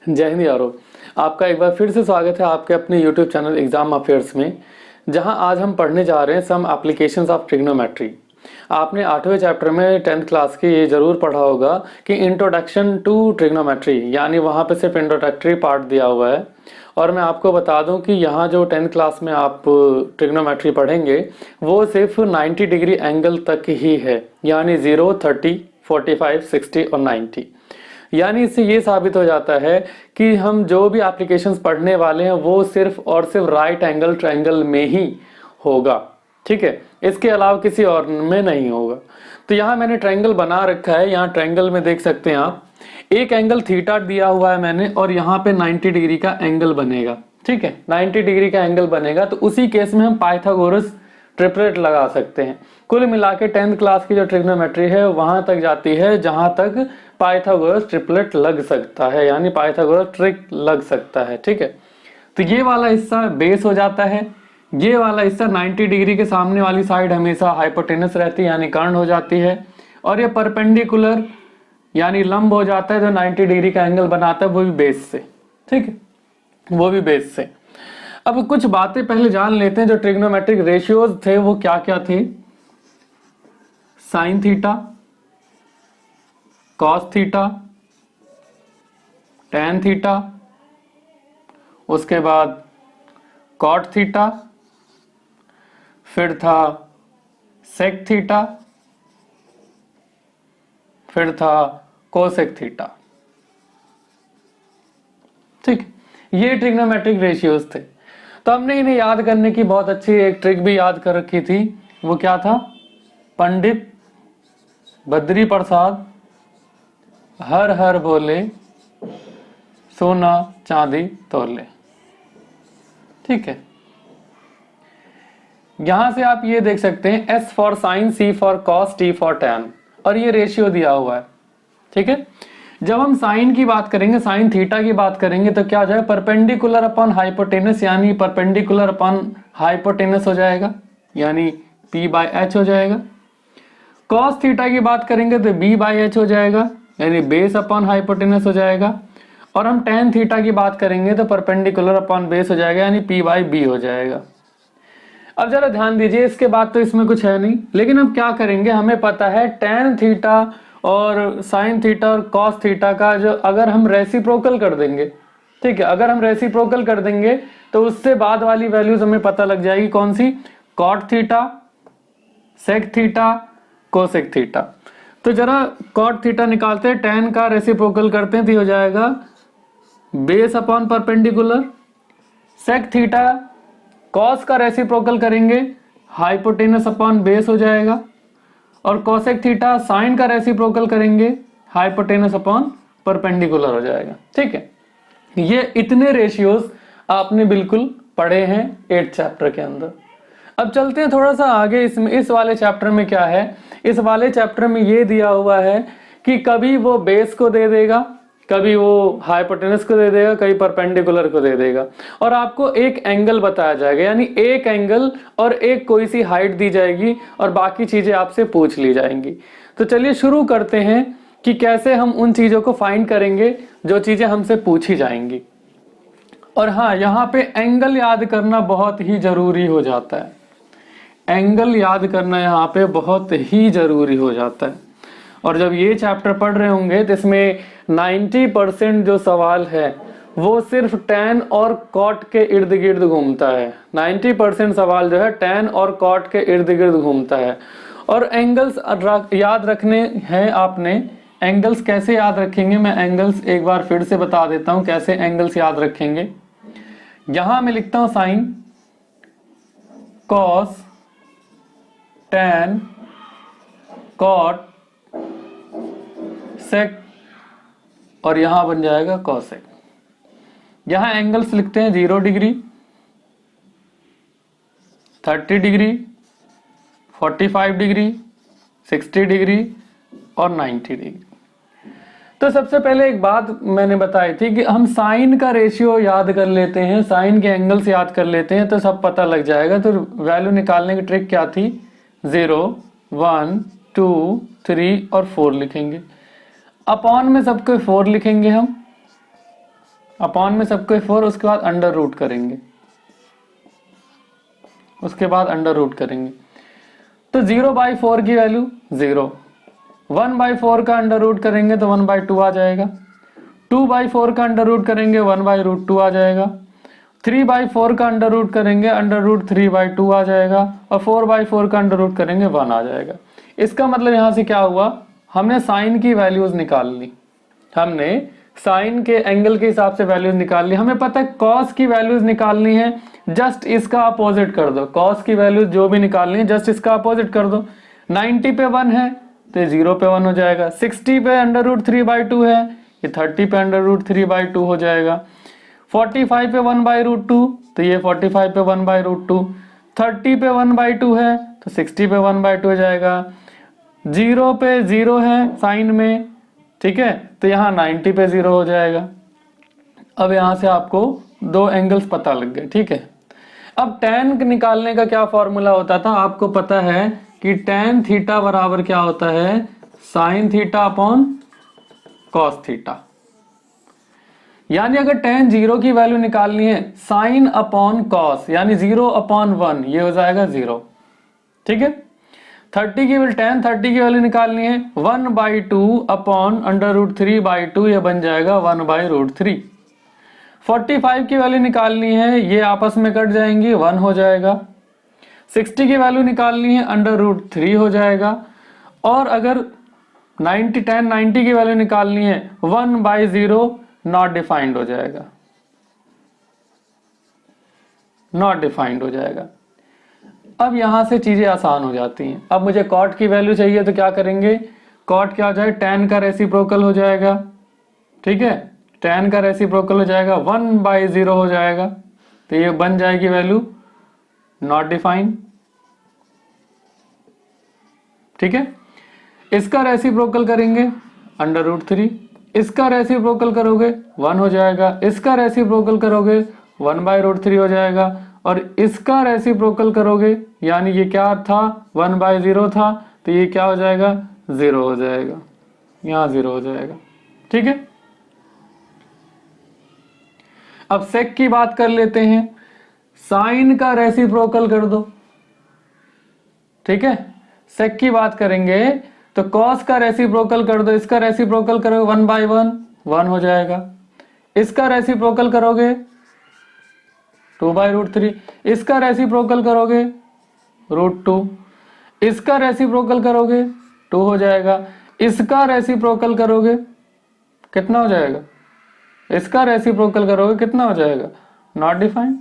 जय हिंद यारो। आपका एक बार फिर से स्वागत है आपके अपने YouTube चैनल एग्जाम अफेयर्स में, जहां आज हम पढ़ने जा रहे हैं सम एप्लीकेशंस ऑफ ट्रिग्नोमेट्री। आपने 8वें चैप्टर में 10th क्लास की ये जरूर पढ़ा होगा कि इंट्रोडक्शन टू ट्रिग्नोमेट्री, यानी वहां पे सिर्फ इंट्रोडक्टरी पार्ट दिया हुआ है। और मैं आपको बता दूं कि यहाँ जो 10th क्लास में आप ट्रिग्नोमेट्री पढ़ेंगे वो सिर्फ 90 डिग्री एंगल तक ही है, यानी 0, 30, 45, 60 और 90। यानी इससे ये साबित हो जाता है कि हम जो भी एप्लीकेशंस पढ़ने वाले हैं वो सिर्फ और सिर्फ राइट एंगल ट्रायंगल में ही होगा, ठीक है, इसके अलावा किसी और में नहीं होगा। तो यहाँ मैंने ट्रायंगल बना रखा है। यहाँ ट्रायंगल में देख सकते हैं आप, एक एंगल थीटा दिया हुआ है मैंने, और यहाँ पे 90 डिग्री का एंगल बनेगा, ठीक है, 90 डिग्री का एंगल बनेगा। तो उसी केस में हम पाइथागोरस ट्रिपलेट लगा सकते हैं। कुल मिला के 10th क्लास की जो ट्रिग्नोमेट्री है वहां तक जाती है जहां तक पाइथागोरस ट्रिपलेट लग सकता है, यानी पाइथागोरस ट्रिक लग सकता है, ठीक है। तो ये वाला हिस्सा बेस हो जाता है, ये वाला हिस्सा 90 डिग्री के सामने वाली साइड हमेशा हाइपोटेनस रहती है, यानी कर्ण हो जाती है, और ये परपेंडिकुलर यानी लंब हो जाता है, जो 90 डिग्री का एंगल बनाता है वो भी बेस से, ठीक है, वो भी बेस से। अब कुछ बातें पहले जान लेते हैं। जो ट्रिग्नोमेट्रिक रेशियोज थे वो क्या क्या थे? Sine theta, cos theta, tan theta, उसके बाद कॉट थीटा, फिर था सेक थीटा, फिर था कोसेक थीटा, ठीक। ये ट्रिग्नोमेट्रिक रेशियोज थे। तो हमने इन्हें याद करने की बहुत अच्छी एक ट्रिक भी याद कर रखी थी। वो क्या था? पंडित बद्री प्रसाद हर हर बोले, सोना चांदी तोले, ठीक है। यहां से आप ये देख सकते हैं S for sine, C for cos, T for tan, और ये रेशियो दिया हुआ है, ठीक है। जब हम साइन की बात करेंगे, साइन थीटा की बात करेंगे, तो क्या हो जाएगा? परपेंडिकुलर अपॉन हाइपोटेनस, यानी परपेंडिकुलर अपॉन हाइपोटेनस हो जाएगा, यानी P/H हो जाएगा। कॉस थीटा की बात करेंगे तो B/H हो जाएगा, यानी बेस अपॉन हाइपोटेनस हो जाएगा। और हम टैन थीटा की बात करेंगे तो परपेंडिकुलर अपॉन बेस हो जाएगा, यानी P/B हो जाएगा। अब जरा ध्यान दीजिए, इसके बाद तो इसमें कुछ है नहीं, लेकिन अब क्या करेंगे, हमें पता है टैन थीटा और साइन थीटा और कॉस थीटा का जो अगर हम रेसिप्रोकल कर देंगे, ठीक है, अगर हम रेसिप्रोकल कर देंगे तो उससे बाद वाली वैल्यूज हमें पता लग जाएगी। कौन सी? Cot theta, sec theta, cosec theta. तो जरा कॉट थीटा निकालते हैं, टैन का रेसिप्रोकल करते हैं तो हो जाएगा base upon perpendicular. Sec theta cos का रेसिप्रोकल करेंगे, हाइपोटेनस अपॉन बेस हो जाएगा। और कोसेक थीटा साइन का रेसिप्रोकल करेंगे, हाइपोटेनस अपॉन परपेंडिकुलर हो जाएगा, ठीक है। ये इतने रेशियोज आपने बिल्कुल पढ़े हैं 8th चैप्टर के अंदर। अब चलते हैं थोड़ा सा आगे। इसमें इस वाले चैप्टर में क्या है? इस वाले चैप्टर में ये दिया हुआ है कि कभी वो बेस को दे देगा, कभी वो हाइपोटेनस को दे देगा, कभी परपेंडिकुलर को दे देगा, और आपको एक एंगल बताया जाएगा, यानी एक एंगल और एक कोई सी हाइट दी जाएगी और बाकी चीजें आपसे पूछ ली जाएंगी। तो चलिए शुरू करते हैं कि कैसे हम उन चीजों को फाइंड करेंगे जो चीजें हमसे पूछी जाएंगी। और हाँ, यहाँ पे एंगल याद करना बहुत ही जरूरी हो जाता है। एंगल याद करना यहाँ पे बहुत ही जरूरी हो जाता है। और जब ये चैप्टर पढ़ रहे होंगे तो इसमें 90% जो सवाल है वो सिर्फ टैन और कॉट के इर्द गिर्द घूमता है। 90% सवाल जो है टैन और कॉट के इर्द गिर्द घूमता है। और एंगल्स याद रखने हैं आपने। एंगल्स कैसे याद रखेंगे, मैं एंगल्स एक बार फिर से बता देता हूं कैसे एंगल्स याद रखेंगे। यहां मैं लिखता हूं साइन, कॉस, टैन, कॉट, सेक, और यहां बन जाएगा कोसेक। यहां एंगल्स लिखते हैं 0 डिग्री, 30 डिग्री, 45 डिग्री, 60 डिग्री और 90 डिग्री। तो सबसे पहले एक बात मैंने बताई थी कि हम साइन का रेशियो याद कर लेते हैं, साइन के एंगल्स याद कर लेते हैं तो सब पता लग जाएगा। तो वैल्यू निकालने की ट्रिक क्या थी? 0, 1, 2, 3 और 4 लिखेंगे। अपॉन में सबको 4 लिखेंगे हम, अपॉन में सबको 4, उसके बाद अंडर रूट करेंगे, उसके बाद अंडर रूट करेंगे। तो 0/4 की वैल्यू 0, 1/4 का अंडर रूट करेंगे तो 1/2 आ जाएगा, 2/4 का अंडर रूट करेंगे 1/√2 आ जाएगा, 3/4 का अंडर रूट करेंगे √3/2 आ जाएगा, और 4/4 का अंडर रूट करेंगे 1 आ जाएगा। इसका मतलब यहां से क्या हुआ, हमने साइन की वैल्यूज निकाल ली, हमने साइन के एंगल के हिसाब से वैल्यूज निकाल ली। हमें पता है कॉस की वैल्यूज निकालनी है, जस्ट इसका अपोजिट कर दो, कॉस की वैल्यूज जो भी निकालनी है जस्ट इसका अपोजिट कर दो। 90 पे 1 है तो 0 पे 1 हो जाएगा, 60 पे √3/2 है, ये 30 पे √3/2 हो जाएगा, 45 पे 1/√2 तो ये 45 पे 1/√2, 30 पे 1/2 है तो 60 पे 1/2 हो जाएगा, 0 पे 0 है साइन में, ठीक है, तो यहाँ 90 पे 0 हो जाएगा। अब यहां से आपको दो एंगल्स पता लग गए, ठीक है। अब tan निकालने का क्या फॉर्मूला होता था, आपको पता है कि tan थीटा बराबर क्या होता है, sin theta upon cos theta. यानी अगर tan 0 की वैल्यू निकालनी है, sin अपॉन cos यानी 0/1 ये हो जाएगा 0, ठीक है। 30 की tan 30 की वैल्यू निकालनी है 1/2 अपॉन √3/2, ये बन जाएगा 1/√3। 45 की वैल्यू निकालनी है, ये आपस में कट जाएंगी 1 हो जाएगा। 60 की वैल्यू निकालनी है √3 हो जाएगा। और अगर tan 90 की वैल्यू निकालनी है 1/0 नॉट डिफाइंड हो जाएगा, नॉट डिफाइंड हो जाएगा। अब यहां से चीजें आसान हो जाती हैं। अब मुझे कॉट की वैल्यू चाहिए तो क्या करेंगे, कॉट क्या हो जाएगा, tan का रेसिप्रोकल हो जाएगा, ठीक है, tan का रेसिप्रोकल हो जाएगा 1/0 हो जाएगा, तो ये बन जाएगी वैल्यू नॉट डिफाइंड, ठीक है। इसका रेसिप्रोकल करेंगे √3, इसका रेसिप्रोकल करोगे 1 हो जाएगा, इसका रेसिप्रोकल करोगे 1/√3 हो जाएगा, और इसका रेसिप्रोकल करोगे यानी ये क्या था 1/0 था, तो ये क्या हो जाएगा 0 हो जाएगा, यहां 0 हो जाएगा, ठीक है। अब सेक की बात कर लेते हैं, साइन का रेसिप्रोकल कर दो, ठीक है। सेक की बात करेंगे तो कॉस का रेसिप्रोकल कर दो, इसका रेसिप्रोकल करोगे 1/1 1 हो जाएगा, इसका रेसिप्रोकल करोगे 2/√3, इसका रेसिप्रोकल करोगे √2, इसका रेसिप्रोकल करोगे 2 हो जाएगा, इसका रेसिप्रोकल करोगे कितना हो जाएगा, इसका रेसिप्रोकल करोगे कितना हो जाएगा, नॉट डिफाइंड।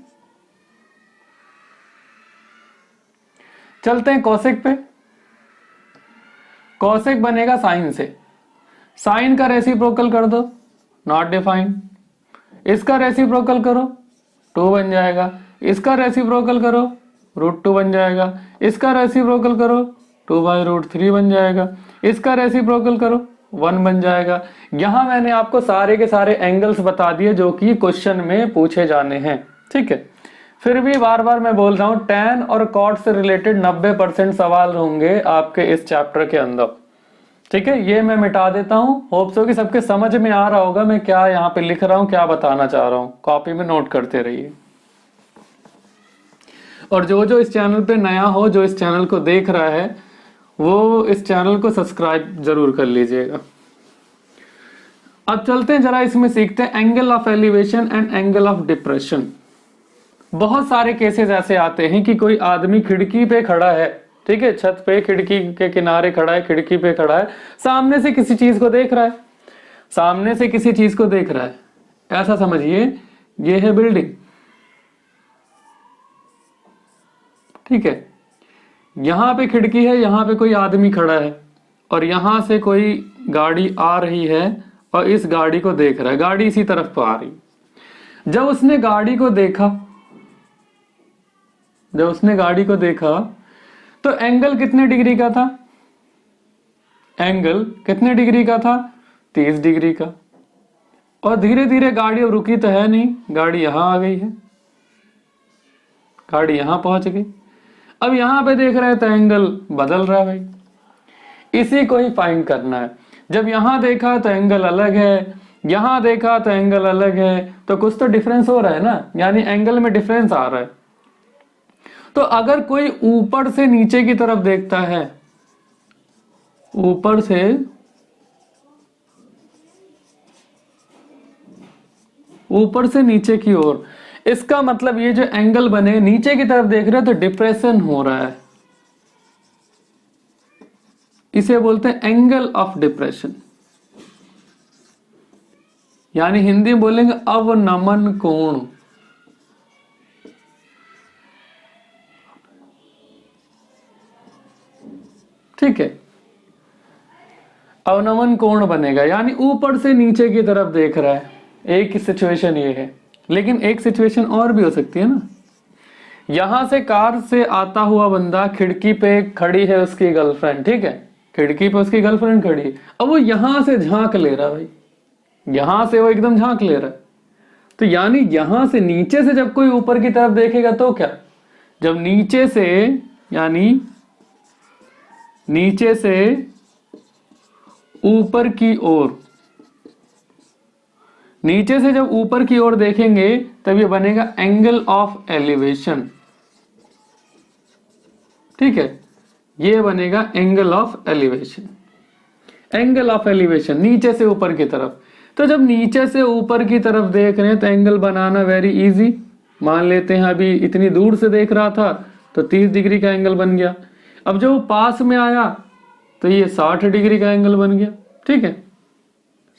चलते हैं कॉसेक पे। कॉसेक बनेगा साइन से, साइन का रेसिप्रोकल कर दो नॉट डिफाइंड, इसका रेसिप्रोकल करो 2 बन जाएगा, इसका रेसिप्रोकल करो √2 बन जाएगा, इसका रेसिप्रोकल करो 2/√3 बन जाएगा, इसका रेसिप्रोकल करो 1 बन जाएगा। यहां मैंने आपको सारे के सारे एंगल्स बता दिए जो कि क्वेश्चन में पूछे जाने हैं, ठीक है। फिर भी बार बार मैं बोल रहा हूं, tan और cot से रिलेटेड 90% सवाल होंगे आपके इस चैप्टर के अंदर, ठीक है। ये मैं मिटा देता हूं, होप्स हो कि सबके समझ में आ रहा होगा मैं क्या यहाँ पे लिख रहा हूं, क्या बताना चाह रहा हूं, कॉपी में नोट करते रहिए। और जो जो इस चैनल पे नया हो, जो इस चैनल को देख रहा है, वो इस चैनल को सब्सक्राइब जरूर कर लीजिएगा। अब चलते हैं जरा इसमें सीखते हैं angle of elevation and angle of depression. बहुत सारे केसेस ऐसे आते हैं कि कोई आदमी खिड़की पे खड़ा है, ठीक है, छत पे खिड़की के किनारे खड़ा है, खिड़की पे खड़ा है, सामने से किसी चीज को देख रहा है, सामने से किसी चीज को देख रहा है, ऐसा समझिए ये है बिल्डिंग, ठीक है। यहां पे खिड़की है, यहां पे कोई आदमी खड़ा है, और यहां से कोई गाड़ी आ रही है और इस गाड़ी को देख रहा है, गाड़ी इसी तरफ तो आ रही। जब उसने गाड़ी को देखा, जब उसने गाड़ी को देखा तो एंगल कितने डिग्री का था, एंगल कितने डिग्री का था, 30 डिग्री का। और धीरे धीरे गाड़ी अब रुकी तो है नहीं, गाड़ी यहां आ गई है, गाड़ी यहां पहुंच गई। अब यहां पे देख रहे हैं तो एंगल बदल रहा है भाई, इसी को ही फाइंड करना है। जब यहां देखा तो एंगल अलग है, यहां देखा तो एंगल अलग है, तो कुछ तो डिफरेंस हो रहा है ना, यानी एंगल में डिफरेंस आ रहा है। तो अगर कोई ऊपर से नीचे की तरफ देखता है, ऊपर से नीचे की ओर, इसका मतलब ये जो एंगल बने नीचे की तरफ देख रहे हो तो डिप्रेशन हो रहा है, इसे बोलते हैं एंगल ऑफ डिप्रेशन, यानी हिंदी में बोलेंगे अवनमन कोण। ठीक है, अवनमन कोण बनेगा, यानी ऊपर से नीचे की तरफ देख रहा है। एक सिचुएशन ये है, लेकिन एक सिचुएशन और भी हो सकती है ना। यहां से कार से आता हुआ बंदा, खिड़की पे खड़ी है उसकी गर्लफ्रेंड, ठीक है, खिड़की पे उसकी गर्लफ्रेंड खड़ी है, अब वो यहां से झांक ले रहा है भाई, यहां से वो एकदम झांक ले रहा है। तो यानी यहां से नीचे से जब कोई ऊपर की तरफ देखेगा तो क्या, जब नीचे से, यानी नीचे से ऊपर की ओर, नीचे से जब ऊपर की ओर देखेंगे तब ये बनेगा एंगल ऑफ एलिवेशन। ठीक है, ये बनेगा angle of elevation. Angle of elevation नीचे से ऊपर की तरफ। तो जब नीचे से ऊपर की तरफ देख रहे हैं तो एंगल बनाना वेरी इजी। मान लेते हैं अभी इतनी दूर से देख रहा था तो 30 डिग्री का एंगल बन गया। अब जब वो पास में आया तो ये 60 डिग्री का एंगल बन गया। ठीक है,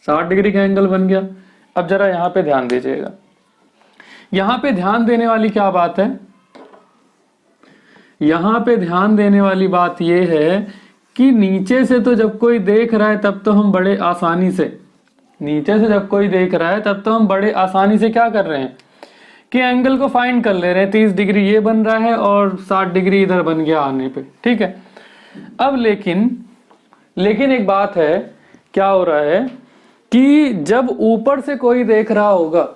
60 डिग्री का एंगल बन गया। अब जरा यहां पे ध्यान दीजिएगा, यहां पे ध्यान देने वाली क्या बात है, यहां पे ध्यान देने वाली बात यह है कि नीचे से तो जब कोई देख रहा है तब तो हम बड़े आसानी से, नीचे से जब कोई देख रहा है तब तो हम बड़े आसानी से क्या कर रहे हैं कि एंगल को फाइंड कर ले रहे हैं। 30 डिग्री ये बन रहा है और 60 डिग्री इधर बन गया आने पे। ठीक है, अब लेकिन एक बात है, क्या हो रहा है कि जब ऊपर से कोई देख रहा होगा,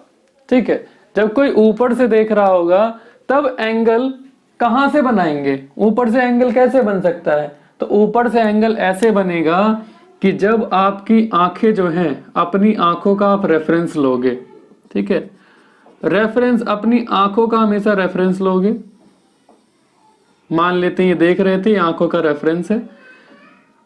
ठीक है, जब कोई ऊपर से देख रहा होगा तब एंगल कहां से बनाएंगे, ऊपर से एंगल कैसे बन सकता है, तो ऊपर से एंगल ऐसे बनेगा कि जब आपकी आंखें जो हैं, अपनी आंखों का आप रेफरेंस लोगे, ठीक है, रेफरेंस, अपनी आंखों का हमेशा रेफरेंस लोगे। मान लेते हैं ये देख रहे थे, आंखों का रेफरेंस है।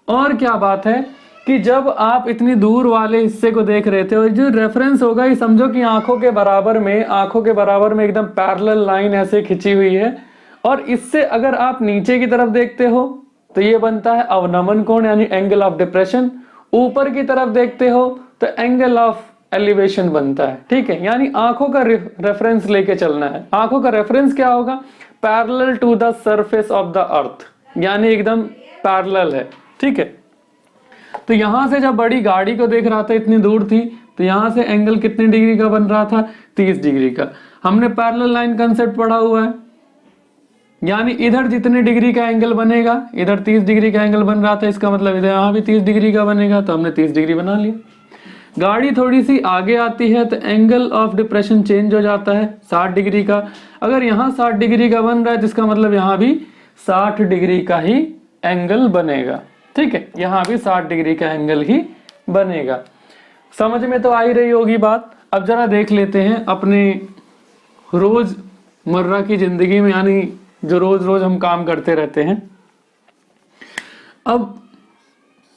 और क्या बात है कि जब आप इतनी दूर वाले हिस्से को देख रहे थे और जो रेफरेंस होगा ये समझो कि आंखों के बराबर में एकदम पैरेलल लाइन ऐसे खिंची हुई है, और इससे अगर आप नीचे की तरफ देखते हो तो ये बनता है अवनमन कोण यानी एंगल ऑफ डिप्रेशन। ऊपर की तरफ देखते हो तो एंगल ऑफ एलिवेशन बनता है। ठीक है, यानी आंखों का रेफरेंस लेके चलना है। आंखों का रेफरेंस क्या होगा, parallel to the surface of the earth, यानी एकदम पैरेलल है। ठीक है, तो यहां से जब बड़ी गाड़ी को देख रहा था, इतनी दूर थी, तो यहां से एंगल कितने डिग्री का बन रहा था, 30 डिग्री का। हमने पैरेलल लाइन कंसेप्ट पढ़ा हुआ है, यानी इधर जितने डिग्री का एंगल बनेगा, इधर 30 डिग्री का एंगल बन रहा था, इसका मतलब इधर यहां भी 30 डिग्री का बनेगा, तो हमने 30 डिग्री बना लिया। गाड़ी थोड़ी सी आगे आती है तो एंगल ऑफ डिप्रेशन चेंज हो जाता है 60 डिग्री का। अगर यहाँ 60 डिग्री का बन रहा है जिसका मतलब यहाँ भी 60 डिग्री का ही एंगल बनेगा। ठीक है, यहाँ भी 60 डिग्री का एंगल ही बनेगा। समझ में तो आ ही रही होगी बात। अब जरा देख लेते हैं अपने रोज मर्रा की जिंदगी में, यानी जो रोज रोज हम काम करते रहते हैं। अब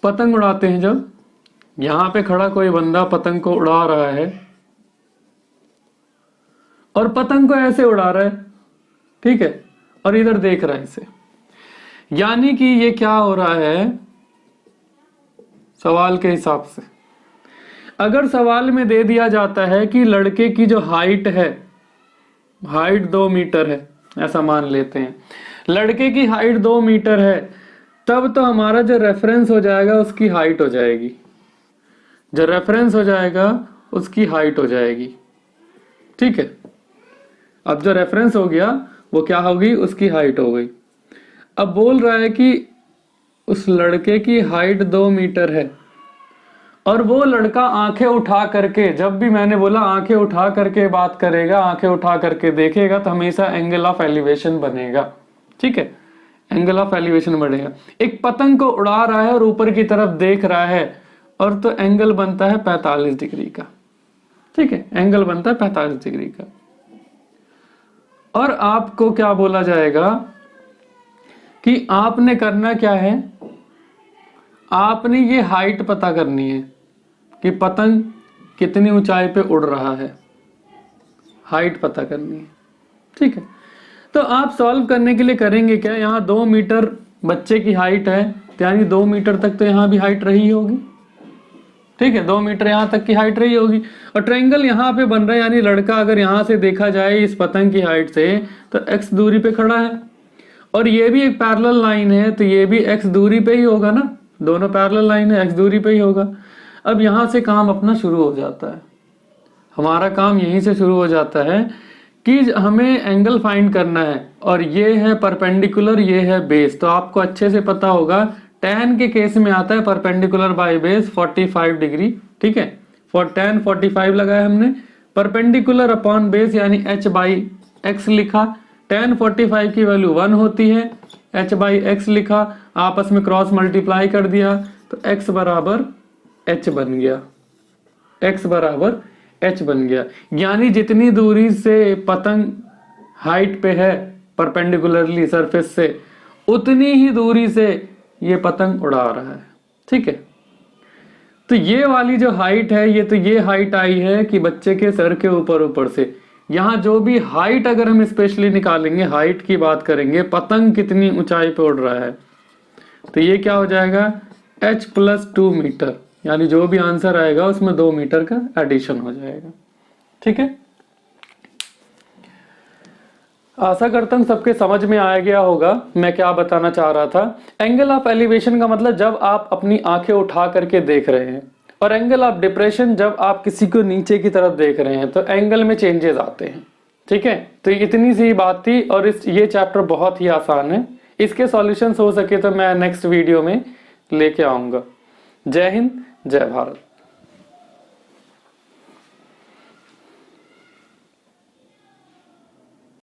पतंग उड़ाते हैं, जब यहां पे खड़ा कोई बंदा पतंग को उड़ा रहा है और पतंग को ऐसे उड़ा रहा है, ठीक है, और इधर देख रहा है इसे, यानी कि ये क्या हो रहा है, सवाल के हिसाब से अगर सवाल में दे दिया जाता है कि लड़के की जो हाइट है, हाइट 2 मीटर है, ऐसा मान लेते हैं लड़के की हाइट 2 मीटर है, तब तो हमारा जो रेफरेंस हो जाएगा उसकी हाइट हो जाएगी, जो रेफरेंस हो जाएगा उसकी हाइट हो जाएगी। ठीक है, अब जो रेफरेंस हो गया वो क्या होगी, उसकी हाइट हो गई। अब बोल रहा है कि उस लड़के की हाइट 2 मीटर है और वो लड़का आंखें उठा करके, जब भी मैंने बोला आंखें उठा करके बात करेगा, आंखें उठा करके देखेगा, तो हमेशा एंगल ऑफ एलिवेशन बनेगा। ठीक है, एंगल ऑफ एलिवेशन बनेगा। एक पतंग को उड़ा रहा है और ऊपर की तरफ देख रहा है, और तो एंगल बनता है 45 डिग्री का। ठीक है, एंगल बनता है 45 डिग्री का। और आपको क्या बोला जाएगा कि आपने करना क्या है, आपने ये हाइट पता करनी है कि पतंग कितनी ऊंचाई पे उड़ रहा है, हाइट पता करनी है। ठीक है, तो आप सॉल्व करने के लिए करेंगे क्या, यहाँ 2 मीटर बच्चे की हाइट है, यानी 2 मीटर तक तो यहाँ भी हाइट रही होगी। ठीक है, 2 मीटर यहाँ तक की हाइट रही होगी, और ट्रायंगल यहाँ पे बन रहा है, यानी लड़का अगर यहाँ से देखा जाए इस पतंग की हाइट से तो x दूरी पे खड़ा है, और ये भी एक पैरेलल लाइन है, तो ये भी x दूरी पे ही होगा ना, दोनों पैरेलल लाइन है, x दूरी पे ही होगा। अब यहाँ से काम अपना शुरू हो जाता है, हमारा काम यहीं से शुरू हो जाता है कि हमें एंगल फाइंड करना है, और ये है परपेंडिकुलर, ये है बेस। तो आपको अच्छे से पता होगा tan के केस में आता है परपेंडिकुलर बाय बेस 45 डिग्री। ठीक है, फॉर tan 45 लगाया हमने, परपेंडिकुलर अपॉन बेस यानी h बाई एक्स लिखा, tan 45 की वैल्यू 1 होती है, h बाई एक्स लिखा, आपस में क्रॉस मल्टीप्लाई कर दिया तो x बराबर h बन गया, x बराबर h बन गया। यानी जितनी दूरी से पतंग हाइट पे है परपेंडिकुलरली सरफेस से, उतनी ही दूरी से ये पतंग उड़ा रहा है। ठीक है, तो ये वाली जो हाइट है, ये तो ये हाइट आई है कि बच्चे के सर के ऊपर से, यहाँ जो भी हाइट अगर हम स्पेशली निकालेंगे, हाइट की बात करेंगे, पतंग कितनी ऊंचाई पे उड़ रहा है, तो ये क्या हो जाएगा h + 2 मीटर, यानी जो भी आंसर आएगा उसमें 2 मीटर का एडिशन हो जाएगा। ठीक है, आशा करता हूं सबके समझ में आ गया होगा मैं क्या बताना चाह रहा था। एंगल ऑफ एलिवेशन का मतलब जब आप अपनी आंखें उठा करके देख रहे हैं, और एंगल ऑफ डिप्रेशन जब आप किसी को नीचे की तरफ देख रहे हैं, तो एंगल में चेंजेस आते हैं। ठीक है, तो इतनी सी बात थी, और ये चैप्टर बहुत ही आसान है, इसके सॉल्यूशंस हो सके तो मैं नेक्स्ट वीडियो में लेके आऊंगा। जय हिंद, जय भारत।